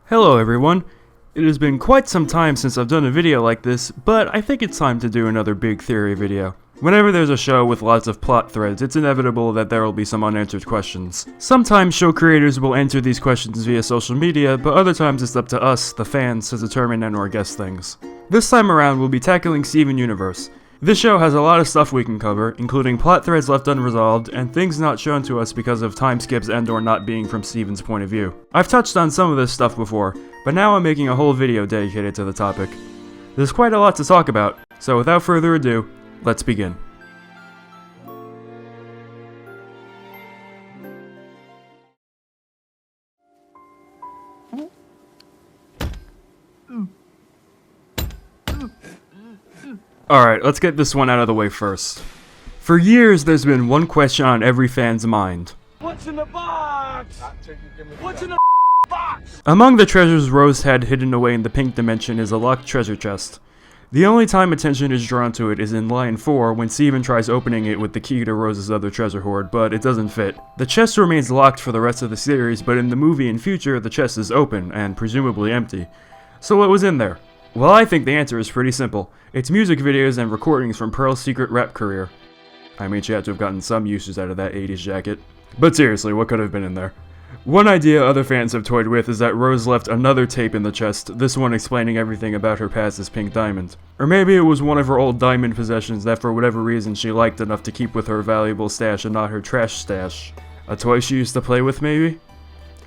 Hello everyone. It has been quite some time since I've done a video like this, but I think it's time to do another big theory video. Whenever there's a show with lots of plot threads, it's inevitable that there will be some unanswered questions. Sometimes show creators will answer these questions via social media, but other times it's up to us, the fans, to determine and/or guess things. This time around, we'll be tackling Steven Universe. This show has a lot of stuff we can cover, including plot threads left unresolved, and things not shown to us because of time skips and/or not being from Steven's point of view. I've touched on some of this stuff before, but now I'm making a whole video dedicated to the topic. There's quite a lot to talk about, so without further ado, let's begin. Alright, let's get this one out of the way first. For years, there's been one question on every fan's mind. What's in the box? What's in the box? Among the treasures Rose had hidden away in the pink dimension is a locked treasure chest. The only time attention is drawn to it is in line 4 when Steven tries opening it with the key to Rose's other treasure hoard, but it doesn't fit. The chest remains locked for the rest of the series, but in the movie and future, the chest is open, and presumably empty. So what was in there? Well, I think the answer is pretty simple. It's music videos and recordings from Pearl's secret rap career. I mean, she had to have gotten some uses out of that 80s jacket. But seriously, what could have been in there? One idea other fans have toyed with is that Rose left another tape in the chest, this one explaining everything about her past as Pink Diamond. Or maybe it was one of her old diamond possessions that for whatever reason she liked enough to keep with her valuable stash and not her trash stash. A toy she used to play with, maybe?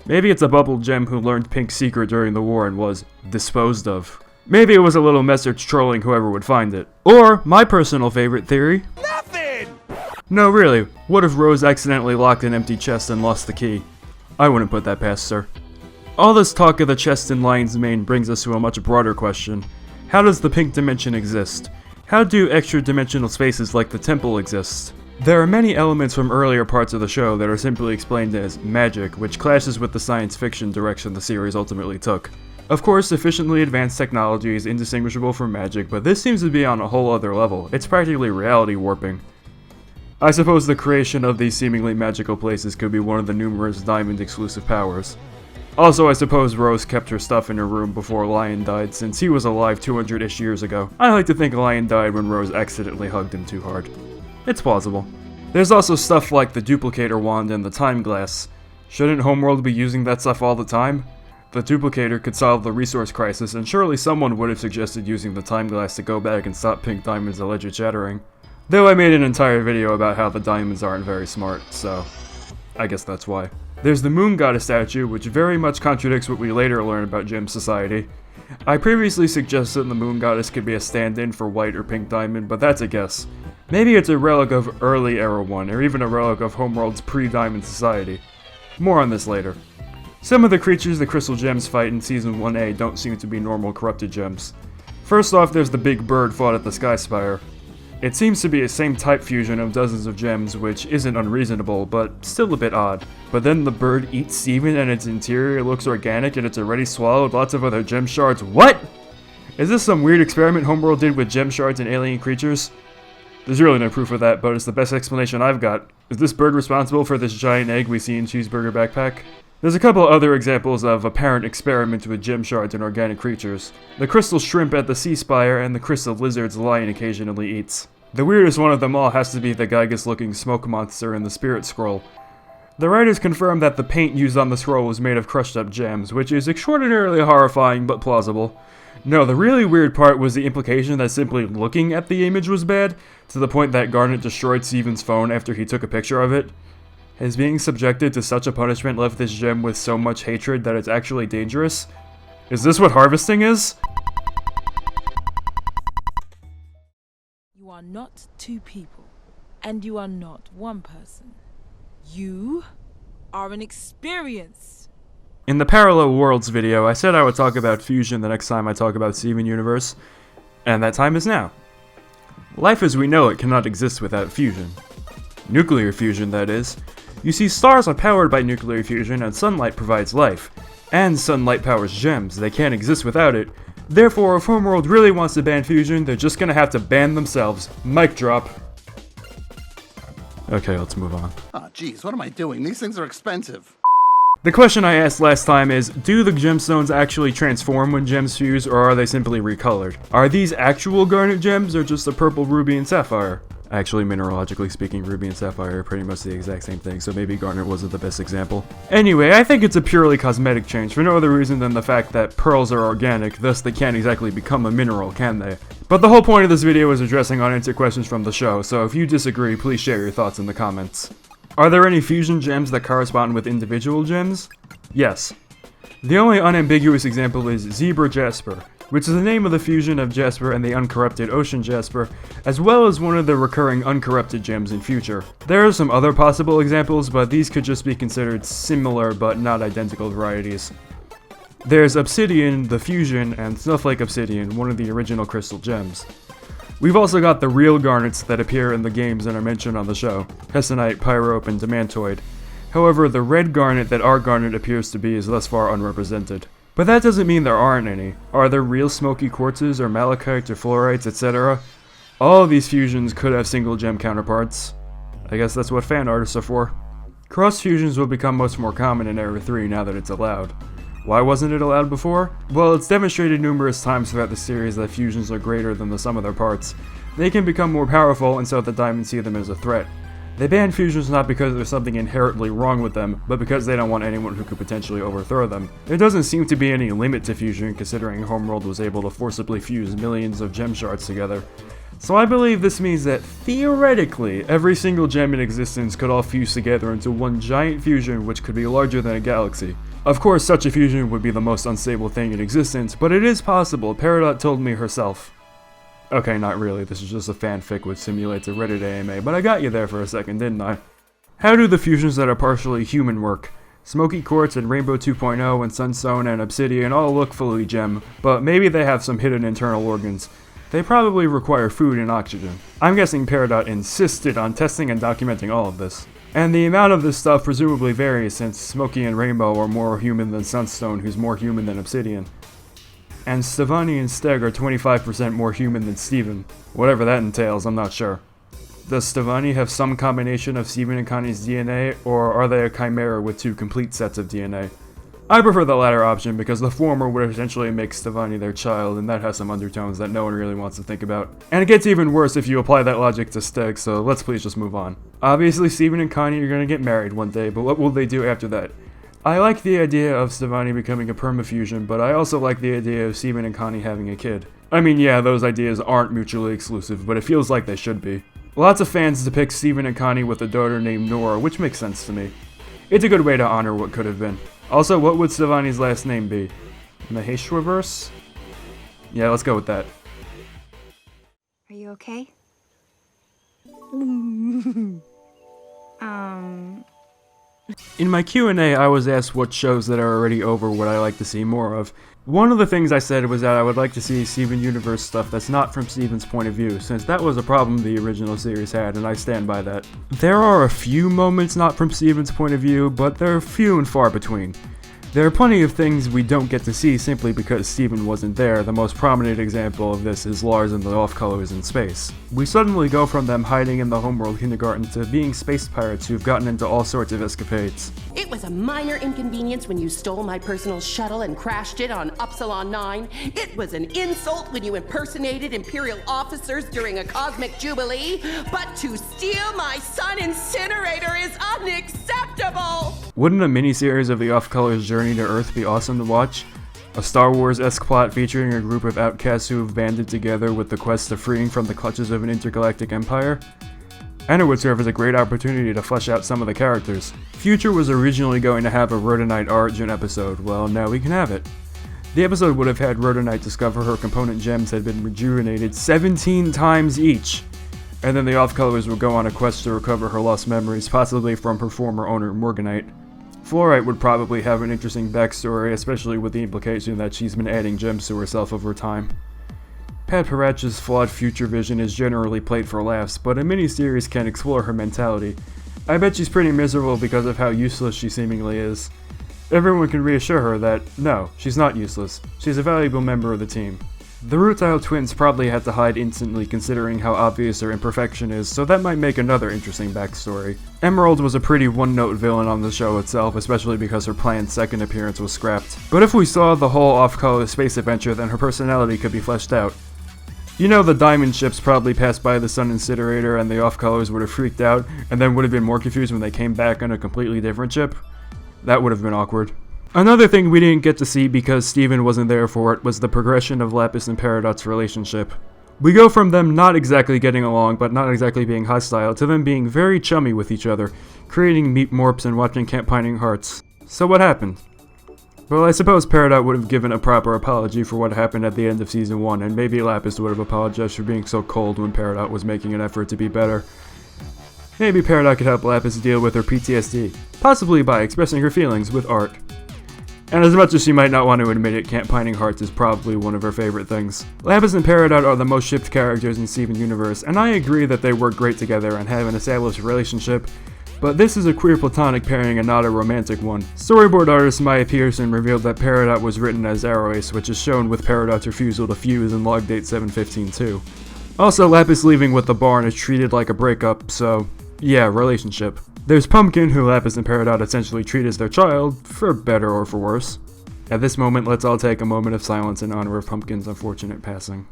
Maybe it's a bubble gem who learned Pink's secret during the war and was disposed of. Maybe it was a little message trolling whoever would find it. Or, my personal favorite theory... Nothing! No, really, what if Rose accidentally locked an empty chest and lost the key? I wouldn't put that past her. All this talk of the chest in Lion's Mane brings us to a much broader question. How does the pink dimension exist? How do extra-dimensional spaces like the temple exist? There are many elements from earlier parts of the show that are simply explained as magic, which clashes with the science fiction direction the series ultimately took. Of course, sufficiently advanced technology is indistinguishable from magic, but this seems to be on a whole other level. It's practically reality warping. I suppose the creation of these seemingly magical places could be one of the numerous Diamond exclusive powers. Also, I suppose Rose kept her stuff in her room before Lion died, since he was alive 200-ish years ago. I like to think Lion died when Rose accidentally hugged him too hard. It's plausible. There's also stuff like the duplicator wand and the time glass. Shouldn't Homeworld be using that stuff all the time? The duplicator could solve the resource crisis, and surely someone would have suggested using the time glass to go back and stop Pink Diamond's alleged shattering. Though I made an entire video about how the diamonds aren't very smart, so I guess that's why. There's the Moon Goddess statue, which very much contradicts what we later learn about Gem Society. I previously suggested the Moon Goddess could be a stand-in for White or Pink Diamond, but that's a guess. Maybe it's a relic of early Era 1, or even a relic of Homeworld's pre-Diamond Society. More on this later. Some of the creatures the Crystal Gems fight in Season 1A don't seem to be normal corrupted gems. First off, there's the big bird fought at the Sky Spire. It seems to be a same type fusion of dozens of gems, which isn't unreasonable, but still a bit odd. But then the bird eats Steven and its interior looks organic and it's already swallowed lots of other gem shards. What?! Is this some weird experiment Homeworld did with gem shards and alien creatures? There's really no proof of that, but it's the best explanation I've got. Is this bird responsible for this giant egg we see in Cheeseburger Backpack? There's a couple other examples of apparent experiments with gem shards and organic creatures. The crystal shrimp at the Sea Spire and the crystal lizards Lion occasionally eats. The weirdest one of them all has to be the Gygus-looking smoke monster in the Spirit Scroll. The writers confirmed that the paint used on the scroll was made of crushed up gems, which is extraordinarily horrifying but plausible. No, the really weird part was the implication that simply looking at the image was bad, to the point that Garnet destroyed Steven's phone after he took a picture of it. Has being subjected to such a punishment left this gem with so much hatred that it's actually dangerous? Is this what harvesting is? You are not two people, and you are not one person. You are an experience. In the Parallel Worlds video, I said I would talk about fusion the next time I talk about Steven Universe, and that time is now. Life as we know it cannot exist without fusion. Nuclear fusion, that is. You see, stars are powered by nuclear fusion and sunlight provides life. And sunlight powers gems, they can't exist without it. Therefore, if Homeworld really wants to ban fusion, they're just gonna have to ban themselves. Mic drop. Okay, let's move on. Ah, geez, what am I doing? These things are expensive. The question I asked last time is, do the gemstones actually transform when gems fuse, or are they simply recolored? Are these actual garnet gems, or just a purple ruby and sapphire? Actually, mineralogically speaking, ruby and sapphire are pretty much the exact same thing, so maybe garnet wasn't the best example. Anyway, I think it's a purely cosmetic change, for no other reason than the fact that pearls are organic, thus they can't exactly become a mineral, can they? But the whole point of this video is addressing unanswered questions from the show, so if you disagree, please share your thoughts in the comments. Are there any fusion gems that correspond with individual gems? Yes. The only unambiguous example is Zebra Jasper, which is the name of the fusion of Jasper and the uncorrupted Ocean Jasper, as well as one of the recurring uncorrupted gems in Future. There are some other possible examples, but these could just be considered similar but not identical varieties. There's Obsidian, the fusion, and Snowflake Obsidian, one of the original crystal gems. We've also got the real garnets that appear in the games and are mentioned on the show, Hessonite, Pyrope, and Demantoid. However, the red garnet that our garnet appears to be is thus far unrepresented. But that doesn't mean there aren't any. Are there real smoky quartzes or malachite or fluorites, etc.? All of these fusions could have single gem counterparts. I guess that's what fan artists are for. Cross fusions will become much more common in Era 3 now that it's allowed. Why wasn't it allowed before? Well, it's demonstrated numerous times throughout the series that fusions are greater than the sum of their parts. They can become more powerful, and so the Diamonds see them as a threat. They ban fusions not because there's something inherently wrong with them, but because they don't want anyone who could potentially overthrow them. There doesn't seem to be any limit to fusion, considering Homeworld was able to forcibly fuse millions of gem shards together. So I believe this means that, theoretically, every single gem in existence could all fuse together into one giant fusion which could be larger than a galaxy. Of course, such a fusion would be the most unstable thing in existence, but it is possible. Peridot told me herself. Okay, not really, this is just a fanfic which simulates a Reddit AMA, but I got you there for a second, didn't I? How do the fusions that are partially human work? Smoky Quartz and Rainbow 2.0 and Sunstone and Obsidian all look fully gem, but maybe they have some hidden internal organs. They probably require food and oxygen. I'm guessing Peridot insisted on testing and documenting all of this. And the amount of this stuff presumably varies, since Smoky and Rainbow are more human than Sunstone, who's more human than Obsidian. And Stevani and Steg are 25% more human than Steven. Whatever that entails, I'm not sure. Does Stevani have some combination of Steven and Connie's DNA, or are they a chimera with two complete sets of DNA? I prefer the latter option because the former would essentially make Stevani their child, and that has some undertones that no one really wants to think about. And it gets even worse if you apply that logic to Steg, so let's please just move on. Obviously, Steven and Connie are gonna get married one day, but what will they do after that? I like the idea of Stevani becoming a permafusion, but I also like the idea of Steven and Connie having a kid. I mean, yeah, those ideas aren't mutually exclusive, but it feels like they should be. Lots of fans depict Steven and Connie with a daughter named Nora, which makes sense to me. It's a good way to honor what could have been. Also, what would Stevani's last name be? Maheshwaverse? Yeah, let's go with that. Are you okay? In my Q&A, I was asked what shows that are already over would I like to see more of. One of the things I said was that I would like to see Steven Universe stuff that's not from Steven's point of view, since that was a problem the original series had, and I stand by that. There are a few moments not from Steven's point of view, but they're few and far between. There are plenty of things we don't get to see simply because Steven wasn't there. The most prominent example of this is Lars and the Off-Colors in space. We suddenly go from them hiding in the Homeworld kindergarten to being space pirates who've gotten into all sorts of escapades. It was a minor inconvenience when you stole my personal shuttle and crashed it on Upsilon 9. It was an insult when you impersonated Imperial officers during a cosmic jubilee. But to steal my Sun Incinerator is unacceptable! Wouldn't a miniseries of the Off-Colors' journey to Earth be awesome to watch? A Star Wars-esque plot featuring a group of outcasts who have banded together with the quest of freeing from the clutches of an intergalactic empire? And it would serve as a great opportunity to flesh out some of the characters. Future was originally going to have a Rhodonite origin episode, well now we can have it. The episode would have had Rhodonite discover her component gems had been rejuvenated 17 times each, and then the Off-Colors would go on a quest to recover her lost memories, possibly from her former owner Morganite. Fluorite would probably have an interesting backstory, especially with the implication that she's been adding gems to herself over time. Pat Parach's flawed future vision is generally played for laughs, but a miniseries can explore her mentality. I bet she's pretty miserable because of how useless she seemingly is. Everyone can reassure her that, no, she's not useless. She's a valuable member of the team. The Rutile twins probably had to hide instantly considering how obvious their imperfection is, so that might make another interesting backstory. Emerald was a pretty one-note villain on the show itself, especially because her planned second appearance was scrapped. But if we saw the whole off-color space adventure, then her personality could be fleshed out. You know, the diamond ships probably passed by the Sun Incinerator and the off-colors would have freaked out, and then would have been more confused when they came back on a completely different ship? That would have been awkward. Another thing we didn't get to see because Steven wasn't there for it was the progression of Lapis and Peridot's relationship. We go from them not exactly getting along, but not exactly being hostile, to them being very chummy with each other, creating meat morps and watching Camp Pining Hearts. So what happened? Well, I suppose Peridot would have given a proper apology for what happened at the end of Season 1, and maybe Lapis would have apologized for being so cold when Peridot was making an effort to be better. Maybe Peridot could help Lapis deal with her PTSD, possibly by expressing her feelings with art. And as much as she might not want to admit it, Camp Pining Hearts is probably one of her favorite things. Lapis and Peridot are the most shipped characters in Steven Universe, and I agree that they work great together and have an established relationship, but this is a queer platonic pairing and not a romantic one. Storyboard artist Maya Pearson revealed that Peridot was written as Aroace, which is shown with Peridot's refusal to fuse in log date 715-2. Also, Lapis leaving with the barn is treated like a breakup, so yeah, relationship. There's Pumpkin, who Lapis and Peridot essentially treat as their child, for better or for worse. At this moment, let's all take a moment of silence in honor of Pumpkin's unfortunate passing.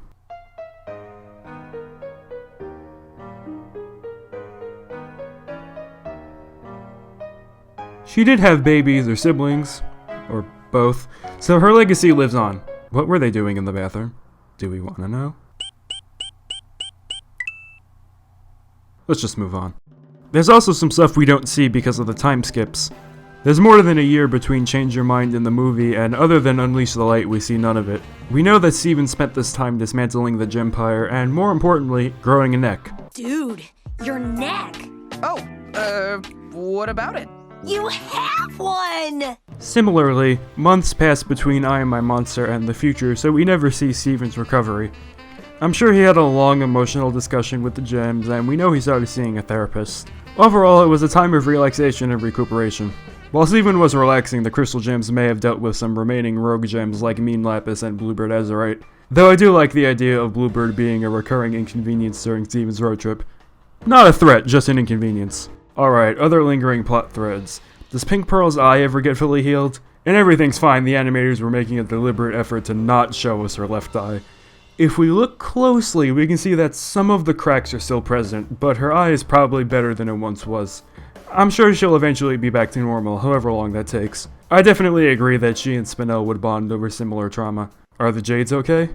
She did have babies or siblings, or both, so her legacy lives on. What were they doing in the bathroom? Do we want to know? Let's just move on. There's also some stuff we don't see because of the time skips. There's more than a year between Change Your Mind in the movie, and other than Unleash the Light, we see none of it. We know that Steven spent this time dismantling the Gempire, and more importantly, growing a neck. Dude, your neck! Oh, what about it? You have one! Similarly, months pass between I Am My Monster and the future, so we never see Steven's recovery. I'm sure he had a long emotional discussion with the gems, and we know he started seeing a therapist. Overall, it was a time of relaxation and recuperation. While Steven was relaxing, the crystal gems may have dealt with some remaining rogue gems like Mean Lapis and Bluebird Azurite, though I do like the idea of Bluebird being a recurring inconvenience during Steven's road trip. Not a threat, just an inconvenience. Alright, other lingering plot threads. Does Pink Pearl's eye ever get fully healed? And everything's fine, the animators were making a deliberate effort to not show us her left eye. If we look closely, we can see that some of the cracks are still present, but her eye is probably better than it once was. I'm sure she'll eventually be back to normal, however long that takes. I definitely agree that she and Spinel would bond over similar trauma. Are the Jades okay?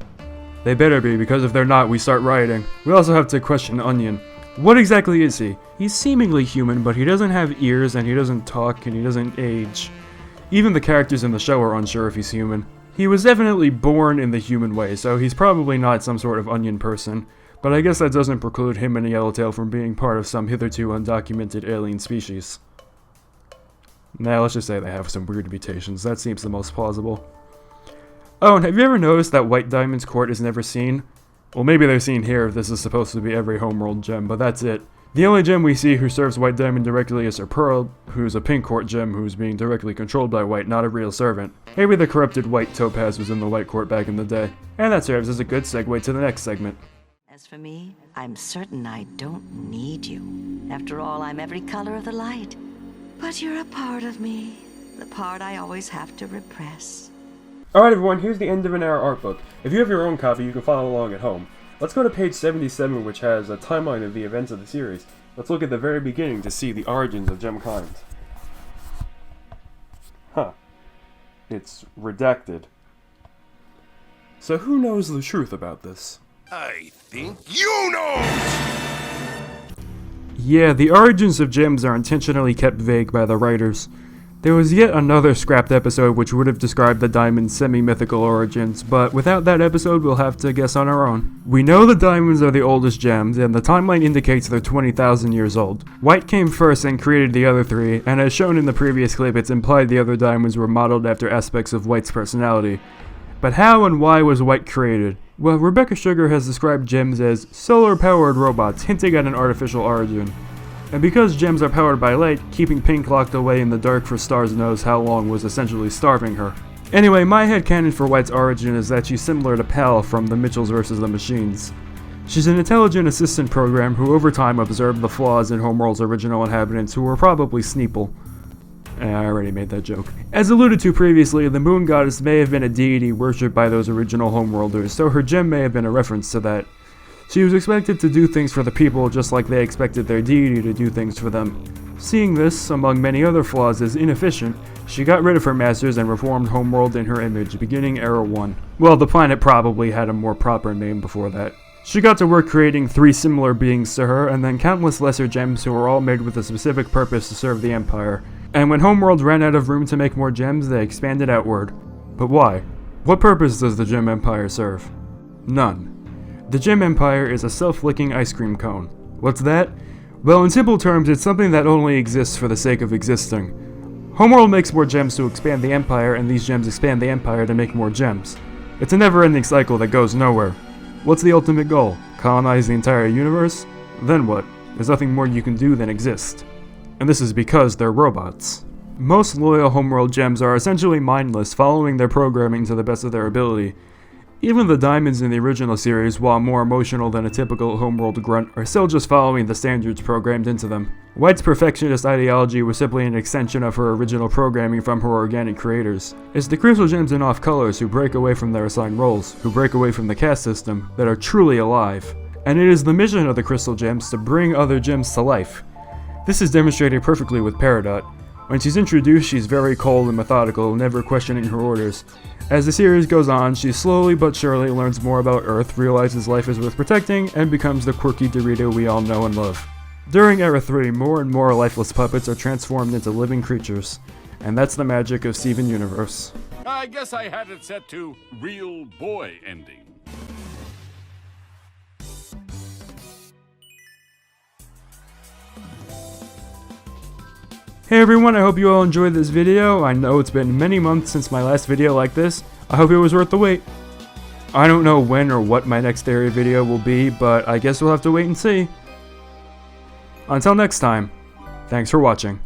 They better be, because if they're not, we start rioting. We also have to question Onion. What exactly is he? He's seemingly human, but he doesn't have ears, and he doesn't talk, and he doesn't age. Even the characters in the show are unsure if he's human. He was definitely born in the human way, so he's probably not some sort of onion person, but I guess that doesn't preclude him and Yellowtail from being part of some hitherto undocumented alien species. Nah, let's just say they have some weird mutations. That seems the most plausible. Oh, and have you ever noticed that White Diamond's court is never seen? Well, maybe they're seen here if this is supposed to be every homeworld gem, but that's it. The only gem we see who serves White Diamond directly is her Pearl, who's a pink court gem who's being directly controlled by White, not a real servant. Maybe the corrupted White Topaz was in the White Court back in the day. And that serves as a good segue to the next segment. As for me, I'm certain I don't need you. After all, I'm every color of the light. But you're a part of me, the part I always have to repress. Alright everyone, here's the end of an era art book. If you have your own copy, you can follow along at home. Let's go to page 77, which has a timeline of the events of the series. Let's look at the very beginning to see the origins of Gemkind. Huh. It's redacted. So who knows the truth about this? I think you know! Yeah, the origins of gems are intentionally kept vague by the writers. There was yet another scrapped episode which would have described the diamond's semi-mythical origins, but without that episode we'll have to guess on our own. We know the diamonds are the oldest gems, and the timeline indicates they're 20,000 years old. White came first and created the other three, and as shown in the previous clip, it's implied the other diamonds were modeled after aspects of White's personality. But how and why was White created? Well, Rebecca Sugar has described gems as solar-powered robots, hinting at an artificial origin. And because gems are powered by light, keeping Pink locked away in the dark for stars knows how long was essentially starving her. Anyway, my headcanon for White's origin is that she's similar to Pal from The Mitchells vs. the Machines. She's an intelligent assistant program who over time observed the flaws in Homeworld's original inhabitants who were probably Sneeple. I already made that joke. As alluded to previously, the Moon Goddess may have been a deity worshipped by those original Homeworlders, so her gem may have been a reference to that. She was expected to do things for the people just like they expected their deity to do things for them. Seeing this, among many other flaws, as inefficient, she got rid of her masters and reformed Homeworld in her image, beginning Era 1. Well, the planet probably had a more proper name before that. She got to work creating 3 similar beings to her, and then countless lesser gems who were all made with a specific purpose to serve the Empire. And when Homeworld ran out of room to make more gems, they expanded outward. But why? What purpose does the Gem Empire serve? None. The Gem Empire is a self-licking ice cream cone. What's that? Well, in simple terms, it's something that only exists for the sake of existing. Homeworld makes more gems to expand the Empire, and these gems expand the Empire to make more gems. It's a never-ending cycle that goes nowhere. What's the ultimate goal? Colonize the entire universe? Then what? There's nothing more you can do than exist. And this is because they're robots. Most loyal Homeworld gems are essentially mindless, following their programming to the best of their ability. Even the diamonds in the original series, while more emotional than a typical Homeworld grunt, are still just following the standards programmed into them. White's perfectionist ideology was simply an extension of her original programming from her organic creators. It's the crystal gems and off-colors who break away from their assigned roles, who break away from the caste system, that are truly alive. And it is the mission of the crystal gems to bring other gems to life. This is demonstrated perfectly with Peridot. When she's introduced, she's very cold and methodical, never questioning her orders. As the series goes on, she slowly but surely learns more about Earth, realizes life is worth protecting, and becomes the quirky Dorito we all know and love. During Era 3, more and more lifeless puppets are transformed into living creatures. And that's the magic of Steven Universe. I guess I had it set to real boy ending. Hey everyone, I hope you all enjoyed this video. I know it's been many months since my last video like this. I hope it was worth the wait. I don't know when or what my next area video will be, but I guess we'll have to wait and see. Until next time, thanks for watching.